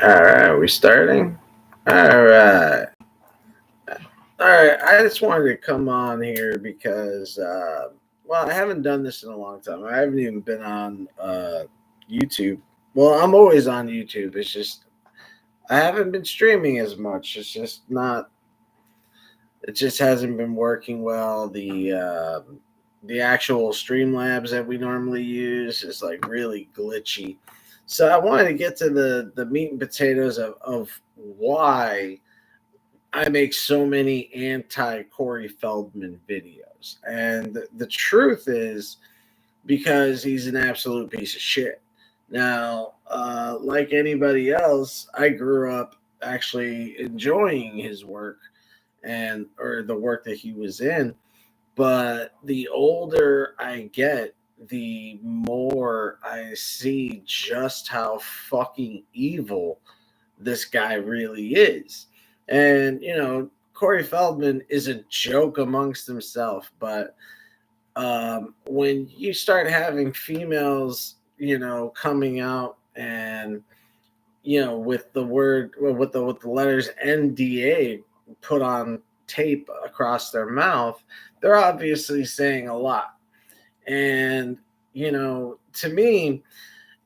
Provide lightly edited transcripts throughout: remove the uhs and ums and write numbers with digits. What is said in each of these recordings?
All right, we starting? All right. All right, I just wanted to come on here because, well, I haven't done this in a long time. I haven't even been on YouTube. Well, I'm always on YouTube. It's just, I haven't been streaming as much. It's just not, it just hasn't been working well. The actual Streamlabs that we normally use is like really glitchy. So I wanted to get to the meat and potatoes of why I make so many anti Corey Feldman videos. And the truth is because he's an absolute piece of shit. Now, like anybody else, I grew up actually enjoying his work and or the work that he was in. But the older I get, the more I see just how fucking evil this guy really is. And, Corey Feldman is a joke amongst himself, but when you start having females, coming out and, with the word, with the letters NDA put on tape across their mouth, they're obviously saying a lot. And, to me,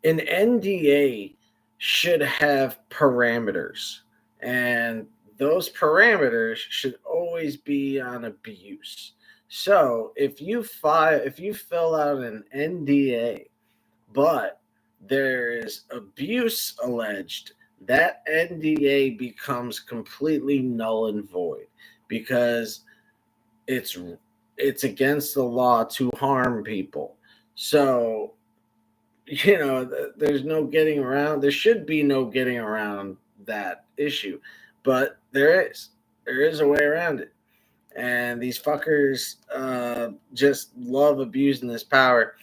an NDA should have parameters, and those parameters should always be on abuse. So if you fill out an NDA, but there is abuse alleged, that NDA becomes completely null and void because it's it's against the law to harm people. So there's no getting around. There should be no getting around that issue, but there is. There is a way around it, and these fuckers just love abusing this power.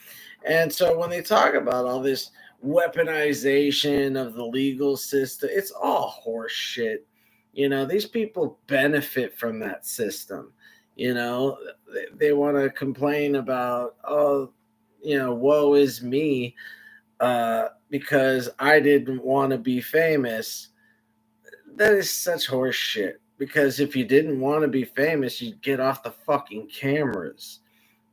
And so when they talk about all this weaponization of the legal system, it's all horse shit. These people benefit from that system. They want to complain about, oh, woe is me because I didn't want to be famous. That is such horse shit. Because if you didn't want to be famous, you'd get off the fucking cameras.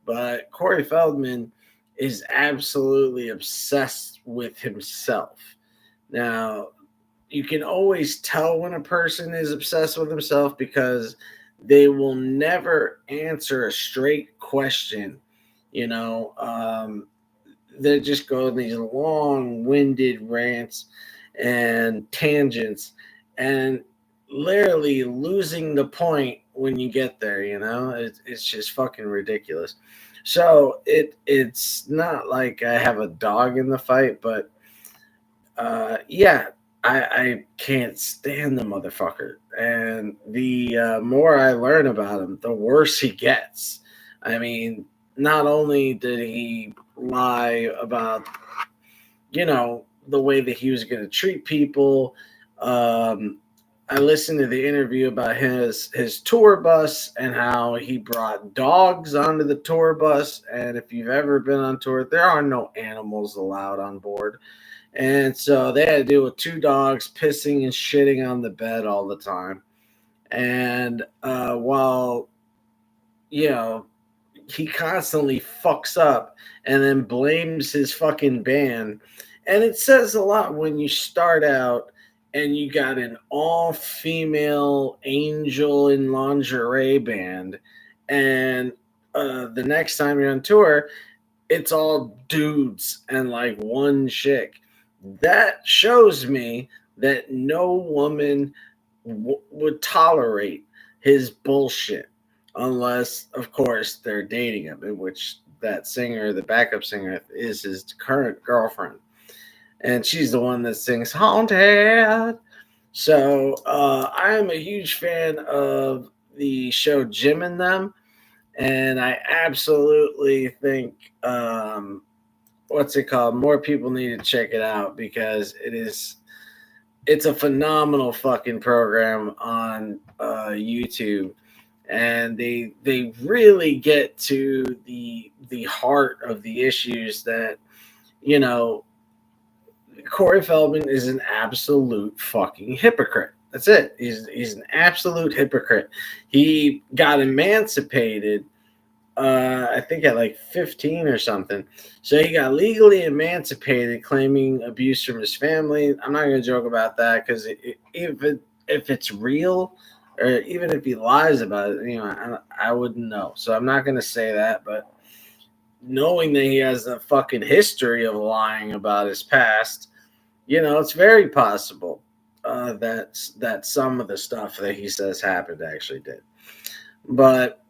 But Corey Feldman is absolutely obsessed with himself. Now, you can always tell when a person is obsessed with himself because they will never answer a straight question. You know, they just go in these long-winded rants and tangents, and literally losing the point when you get there. It's just fucking ridiculous. So it's not like I have a dog in the fight, but yeah, I can't stand the motherfucker. And the more I learn about him, the worse he gets. I mean, not only did he lie about, the way that he was going to treat people, um, I listened to the interview about his tour bus and how he brought dogs onto the tour bus. And if you've ever been on tour, there are no animals allowed on board. And so they had to deal with two dogs pissing and shitting on the bed all the time. And while, you know, he constantly fucks up and then blames his fucking band. And it says a lot when you start out and you got an all female angel in lingerie band. And the next time you're on tour, it's all dudes and like one chick. That shows me that no woman would tolerate his bullshit unless, of course, they're dating him, in which that singer, the backup singer, is his current girlfriend. And she's the one that sings Haunted. So I am a huge fan of the show Jim and Them. And I absolutely think what's it called? More people need to check it out because it's a phenomenal fucking program on YouTube, and they really get to the heart of the issues that you know Corey Feldman is an absolute fucking hypocrite. That's it. He's an absolute hypocrite. He got emancipated, I think at like 15 or something. So he got legally emancipated, claiming abuse from his family. I'm not going to joke about that because if it's real, or even if he lies about it, I wouldn't know. So I'm not going to say that. But knowing that he has a fucking history of lying about his past, it's very possible that some of the stuff that he says happened actually did. But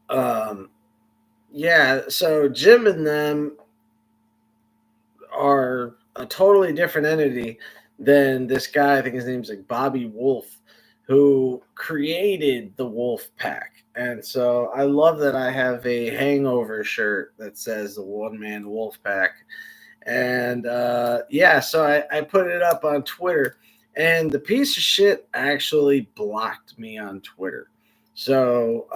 um, yeah, so Jim and them are a totally different entity than this guy. I think his name's like Bobby Wolf, who created the Wolf Pack. And so I love that I have a hangover shirt that says the One Man Wolf Pack. And yeah, so I put it up on Twitter, and the piece of shit actually blocked me on Twitter. So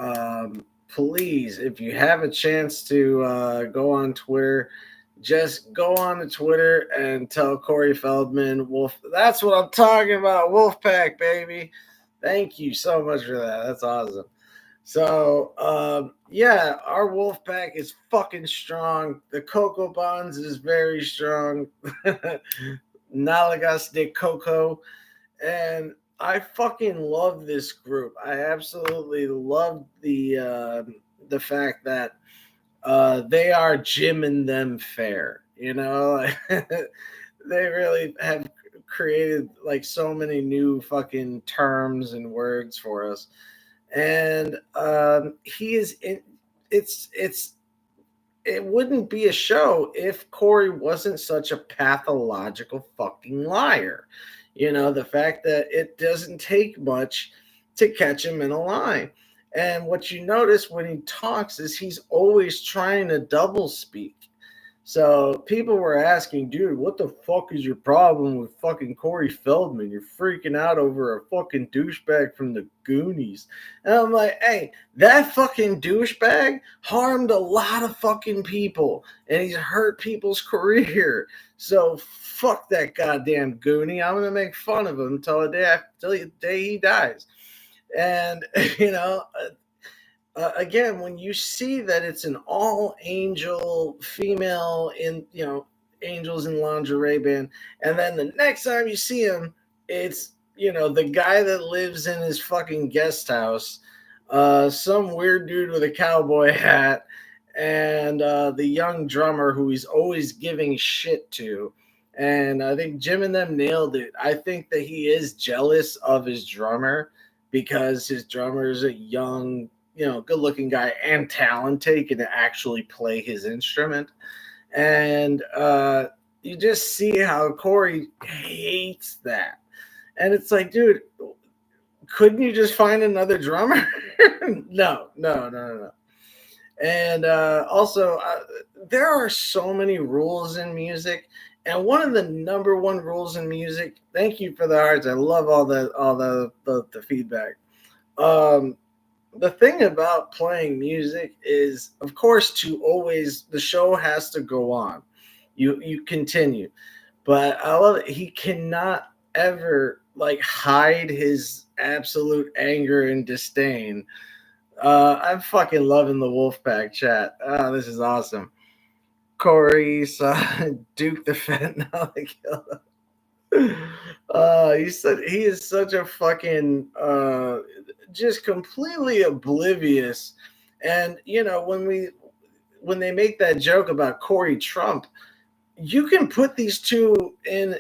please, if you have a chance to go on Twitter, just go on to Twitter and tell Corey Feldman, Wolf. That's what I'm talking about, Wolfpack, baby. Thank you so much for that. That's awesome. So, yeah, our wolf pack is fucking strong. The Cocoa Bonds is very strong. Nalagas de Coco. And I fucking love this group. I absolutely love the fact that they are Jim and them fair. They really have created like so many new fucking terms and words for us. And he is in. It's it wouldn't be a show if Corey wasn't such a pathological fucking liar. The fact that it doesn't take much to catch him in a lie. And what you notice when he talks is he's always trying to double speak. So people were asking, dude, what the fuck is your problem with fucking Corey Feldman? You're freaking out over a fucking douchebag from the Goonies. And I'm like, hey, that fucking douchebag harmed a lot of fucking people, and he's hurt people's career. So fuck that goddamn Goonie. I'm gonna make fun of him until the day he dies. And again, when you see that it's an all angel female in, angels in lingerie band, and then the next time you see him, it's, the guy that lives in his fucking guest house, some weird dude with a cowboy hat, and the young drummer who he's always giving shit to. And I think Jim and them nailed it. I think that he is jealous of his drummer because his drummer is a young, good looking guy and talented. He can actually play his instrument. And you just see how Corey hates that. And it's like, dude, couldn't you just find another drummer? No. And also, there are so many rules in music. And one of the number one rules in music, thank you for the hearts. I love all the feedback. The thing about playing music is, of course, the show has to go on. You continue, but I love it. He cannot ever like hide his absolute anger and disdain. I'm fucking loving the Wolfpack chat. Oh, this is awesome. Corey saw Duke the Fentanyl killer. He said he is such a fucking just completely oblivious. And when they make that joke about Corey Trump, you can put these two in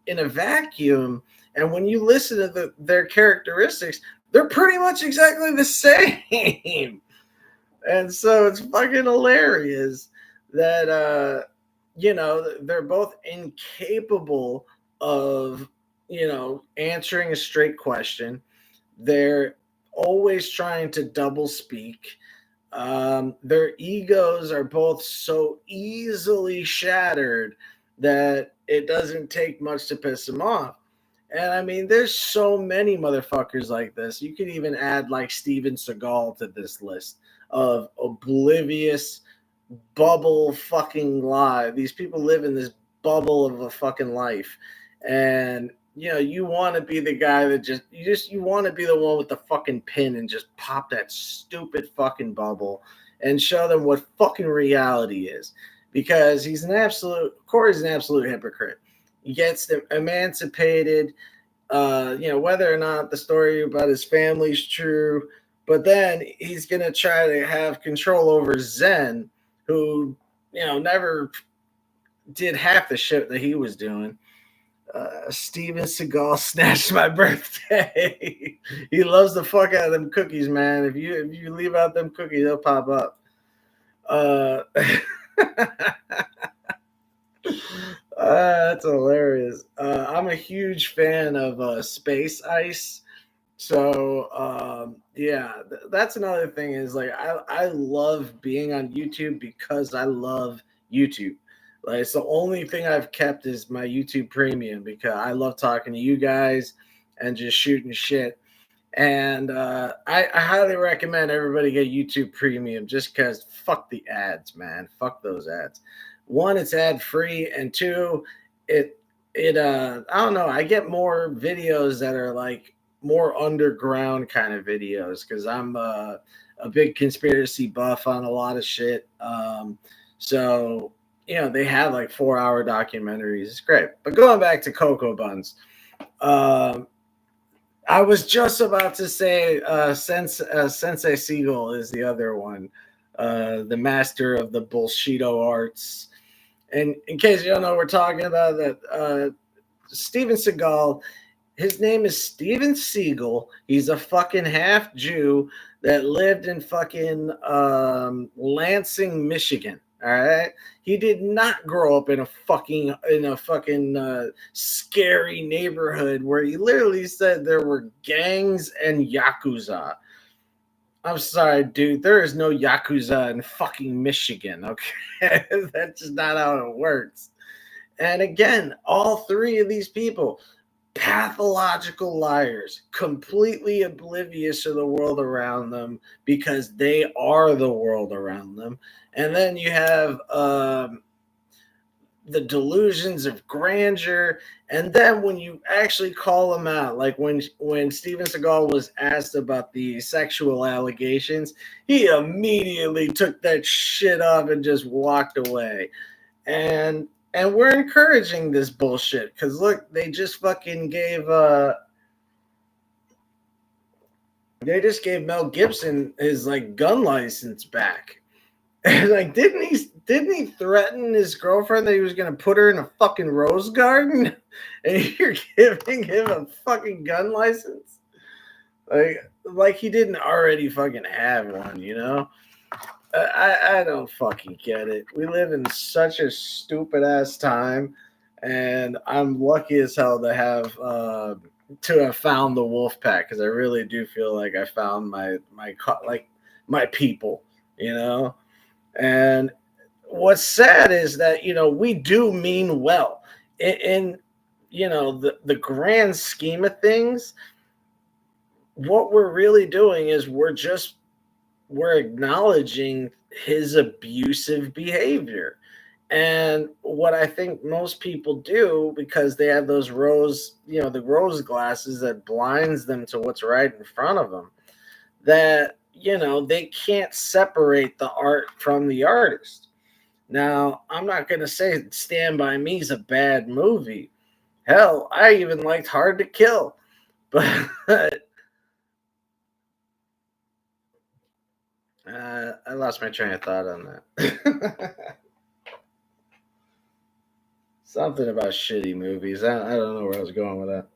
a vacuum, and when you listen to their characteristics, they're pretty much exactly the same. And so it's fucking hilarious that they're both incapable of answering a straight question. They're always trying to double speak. Their egos are both so easily shattered that it doesn't take much to piss them off. And I mean, there's so many motherfuckers like this. You could even add like Steven Seagal to this list of oblivious bubble fucking lie. These people live in this bubble of a fucking life, and you want to be the guy that you want to be the one with the fucking pin and just pop that stupid fucking bubble and show them what fucking reality is, because Corey's an absolute hypocrite. He gets them emancipated, whether or not the story about his family's true, but then he's gonna try to have control over Zen, who never did half the shit that he was doing. Steven Seagal snatched my birthday. He loves the fuck out of them cookies, man. If you leave out them cookies, they'll pop up. That's hilarious. I'm a huge fan of Space Ice. So yeah, that's another thing is like I love being on YouTube because I love YouTube. Like it's the only thing I've kept is my YouTube Premium because I love talking to you guys and just shooting shit. And I highly recommend everybody get YouTube Premium just because fuck the ads, man. Fuck those ads. One, it's ad free, and two, it I don't know. I get more videos that are like more underground kind of videos because I'm a big conspiracy buff on a lot of shit. So they have like 4-hour documentaries. It's great. But going back to Cocoa Buns. Um, I was just about to say Sensei Siegel is the other one, the master of the bullshito arts. And in case you don't know, we're talking about that Steven Seagal. His name is Steven Siegel. He's a fucking half Jew that lived in fucking Lansing, Michigan. All right, he did not grow up in a fucking scary neighborhood where he literally said there were gangs and yakuza. I'm sorry, dude. There is no yakuza in fucking Michigan. Okay, that's just not how it works. And again, all three of these people, pathological liars, completely oblivious to the world around them because they are the world around them. And then you have the delusions of grandeur. And then when you actually call them out, like when Steven Seagal was asked about the sexual allegations, he immediately took that shit off and just walked away. And we're encouraging this bullshit because look, they just fucking gave Mel Gibson his like gun license back. Like, didn't he threaten his girlfriend that he was gonna put her in a fucking rose garden? And you're giving him a fucking gun license? Like he didn't already fucking have one. I don't fucking get it. We live in such a stupid ass time, and I'm lucky as hell to have found the wolf pack because I really do feel like I found my people. And what's sad is that we do mean well in the grand scheme of things. What we're really doing is we're acknowledging his abusive behavior. And what I think most people do, because they have those the rose glasses that blinds them to what's right in front of them, that they can't separate the art from the artist. Now, I'm not going to say Stand By Me is a bad movie. Hell, I even liked Hard to Kill. But I lost my train of thought on that. Something about shitty movies. I don't know where I was going with that.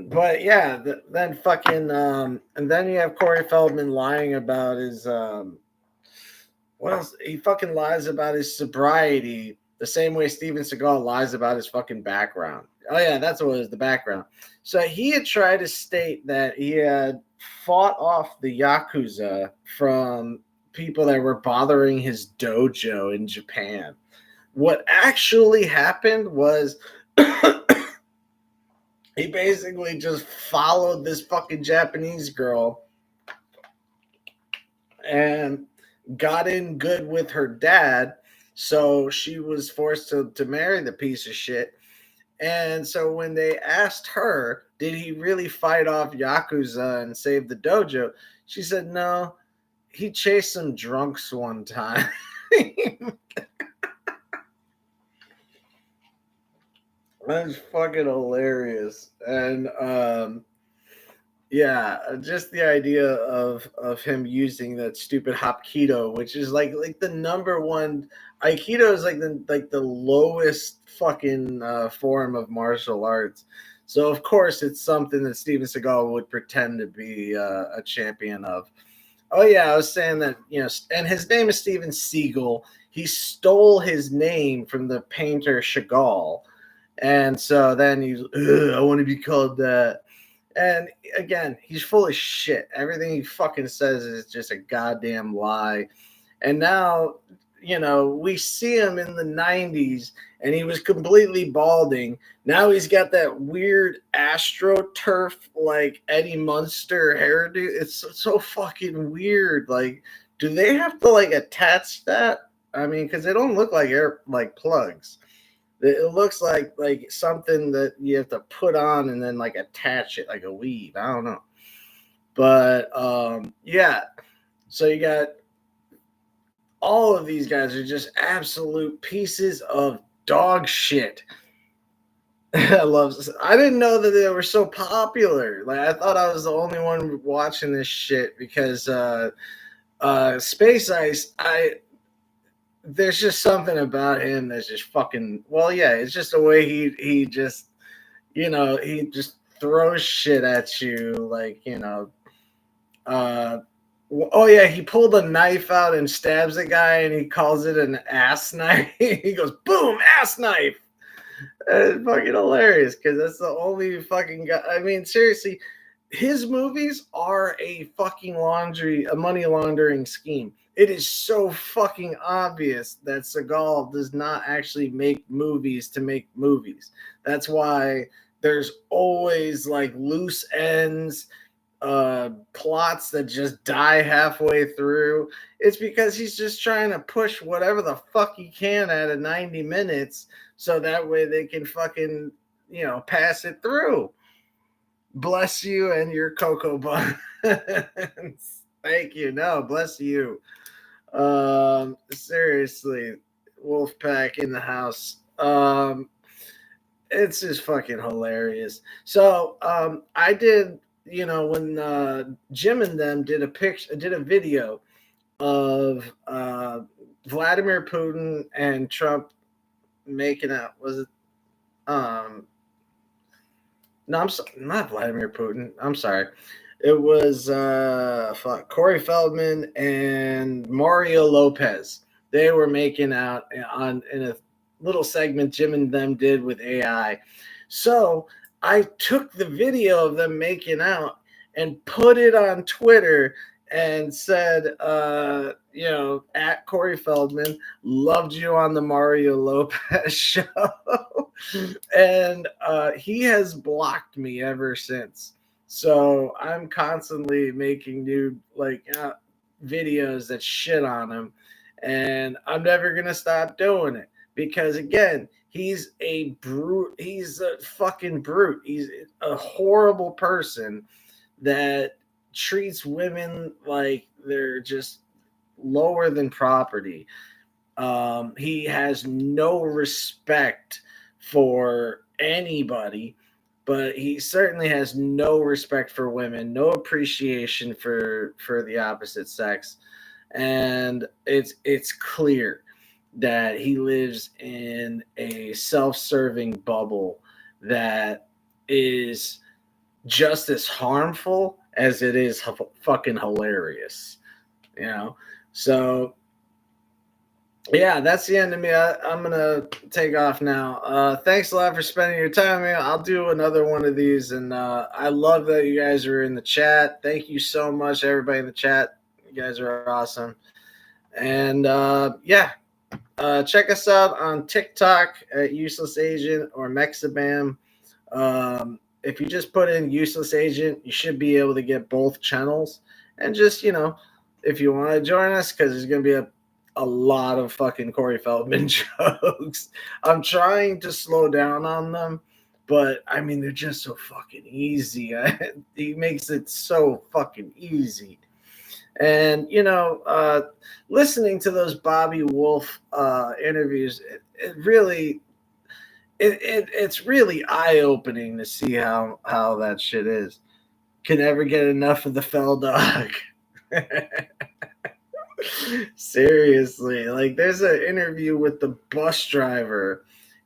But yeah, then fucking and then you have Corey Feldman lying about his what else? He fucking lies about his sobriety the same way Steven Seagal lies about his fucking background. Oh yeah, that's what it was, the background. So he had tried to state that he had fought off the Yakuza from people that were bothering his dojo in Japan. What actually happened was he basically just followed this fucking Japanese girl and got in good with her dad, so she was forced to marry the piece of shit. And so when they asked her, did he really fight off Yakuza and save the dojo? She said, no, he chased some drunks one time. That's fucking hilarious. And yeah, just the idea of him using that stupid Hapkido, which is like the number one. Aikido is like the lowest fucking form of martial arts. So of course it's something that Steven Seagal would pretend to be a champion of. Oh yeah, I was saying that, and his name is Steven Seagal. He stole his name from the painter Chagall, and so then he's, I want to be called that. And again, he's full of shit. Everything he fucking says is just a goddamn lie. And now, we see him in the 90s and he was completely balding. Now he's got that weird astroturf like Eddie Munster hairdo. It's so fucking weird. Like, do they have to like attach that? I mean, because they don't look like plugs. It looks like something that you have to put on and then like attach it like a weave. I don't know. But yeah. So you got all of these guys are just absolute pieces of dog shit. I didn't know that they were so popular. Like I thought I was the only one watching this shit because Space Ice, there's just something about him that's just fucking, well, yeah, it's just the way he just, he just throws shit at you, like, oh yeah, he pulled a knife out and stabs a guy and he calls it an ass knife. He goes, boom, ass knife. It's fucking hilarious because that's the only fucking guy. I mean, seriously, his movies are a fucking a money laundering scheme. It is so fucking obvious that Seagal does not actually make movies to make movies. That's why there's always like loose ends, plots that just die halfway through. It's because he's just trying to push whatever the fuck he can out of 90 minutes so that way they can fucking, pass it through. Bless you and your cocoa buns. Thank you. No, bless you. Seriously, Wolfpack in the house. It's just fucking hilarious. So, I did, when Jim and them did a video of Vladimir Putin and Trump making out. Was it? No, not Vladimir Putin. I'm sorry. It was Corey Feldman and Mario Lopez. They were making out in a little segment Jim and them did with AI. So I took the video of them making out and put it on Twitter and said, at Corey Feldman, loved you on the Mario Lopez show. And he has blocked me ever since. So I'm constantly making new videos that shit on him. And I'm never going to stop doing it because, again, he's a brute. He's a fucking brute. He's a horrible person that treats women like they're just lower than property. He has no respect for anybody, but he certainly has no respect for women, no appreciation for the opposite sex. And it's clear that he lives in a self-serving bubble that is just as harmful as it is fucking hilarious, so yeah, that's the end of me. I'm gonna take off now. Thanks a lot for spending your time with me. I'll do another one of these, and I love that you guys are in the chat. Thank you so much, everybody in the chat. You guys are awesome. And check us out on TikTok at Useless Agent or Mexabam. If you just put in Useless Agent, you should be able to get both channels. And just, if you want to join us, because there's going to be a lot of fucking Corey Feldman jokes. I'm trying to slow down on them, but I mean, they're just so fucking easy. He makes it so fucking easy. And, listening to those Bobby Wolf interviews, it really. It's really eye opening to see how that shit is. Can never get enough of the Fell Dog. Seriously, like there's an interview with the bus driver,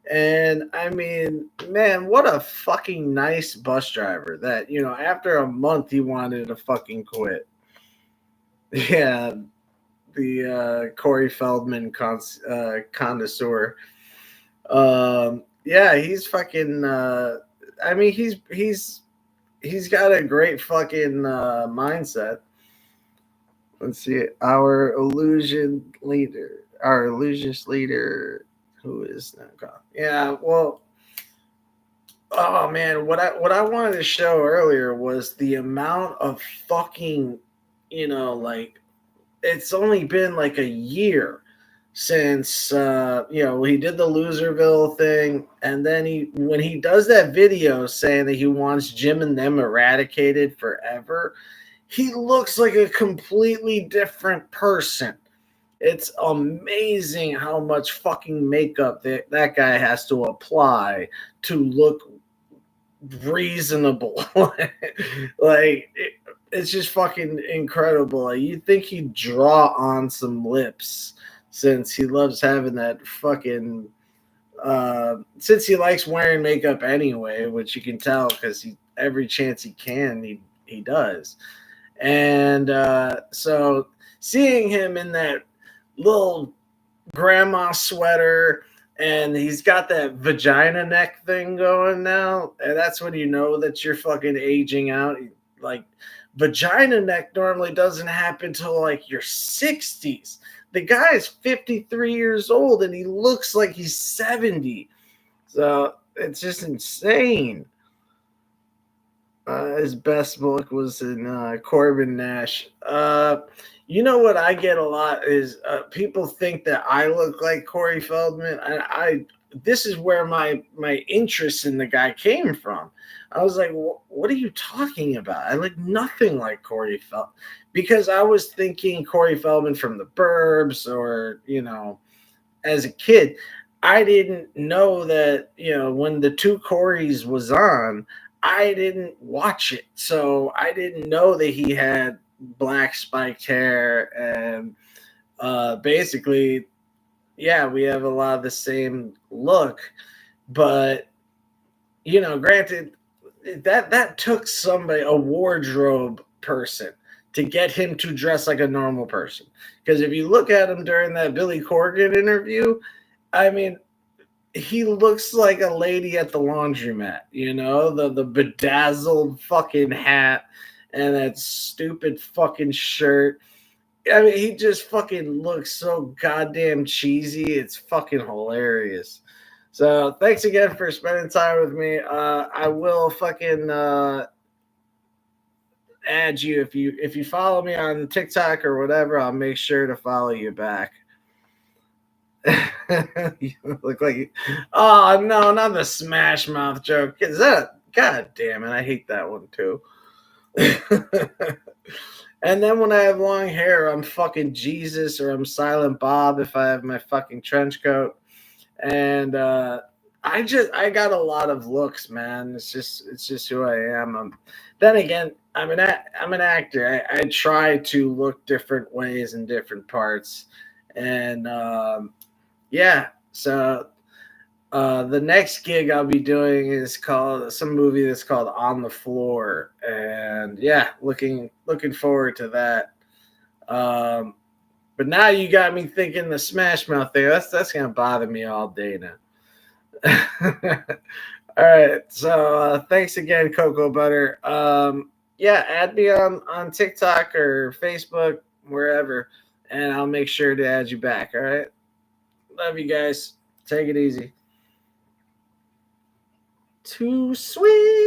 and I mean, man, what a fucking nice bus driver that, after a month he wanted to fucking quit. Yeah, the Corey Feldman connoisseur. Yeah, he's fucking. I mean, he's got a great fucking mindset. Let's see, our illusionist leader, who is now gone. Yeah, well, oh man, what I wanted to show earlier was the amount of fucking, like it's only been like a year since he did the Loserville thing, and then when he does that video saying that he wants Jim and them eradicated forever, he looks like a completely different person. It's amazing how much fucking makeup that guy has to apply to look reasonable. It's just fucking incredible. Like, you'd think he'd draw on some lips, since he loves having that fucking since he likes wearing makeup anyway, which you can tell because every chance he can, he does. And so seeing him in that little grandma sweater, and he's got that vagina neck thing going now, and that's when you know that you're fucking aging out. Like, vagina neck normally doesn't happen till like your 60s. The guy is 53 years old and he looks like he's 70. So it's just insane. His best book was in Corbin Nash. You know what I get a lot is people think that I look like Corey Feldman. I this is where my interest in the guy came from. I was like, what are you talking about? I look nothing like Corey Feldman, because I was thinking Corey Feldman from The Burbs, or as a kid. I didn't know that, when the Two Coreys was on, I didn't watch it. So I didn't know that he had black spiked hair. And basically, yeah, we have a lot of the same look. But, granted, that took somebody, a wardrobe person, to get him to dress like a normal person. Because if you look at him during that Billy Corgan interview, I mean, he looks like a lady at the laundromat, the bedazzled fucking hat and that stupid fucking shirt. I mean, he just fucking looks so goddamn cheesy. It's fucking hilarious. So thanks again for spending time with me. I will fucking add you if you follow me on TikTok or whatever. I'll make sure to follow you back. You look like oh no, not the Smash Mouth joke. Is that, god damn it, I hate that one too. And then when I have long hair, I'm fucking Jesus, or I'm Silent Bob if I have my fucking trench coat. And I got a lot of looks, man. It's just who I am. Then again, I'm an actor. I try to look different ways in different parts. And yeah, so the next gig I'll be doing is called some movie that's called On the Floor, and yeah, looking forward to that. But now you got me thinking the Smash Mouth thing. That's gonna bother me all day now. All right, so thanks again, Cocoa Butter. Yeah, add me on TikTok or Facebook, wherever, and I'll make sure to add you back. All right. Love you guys. Take it easy. Too sweet.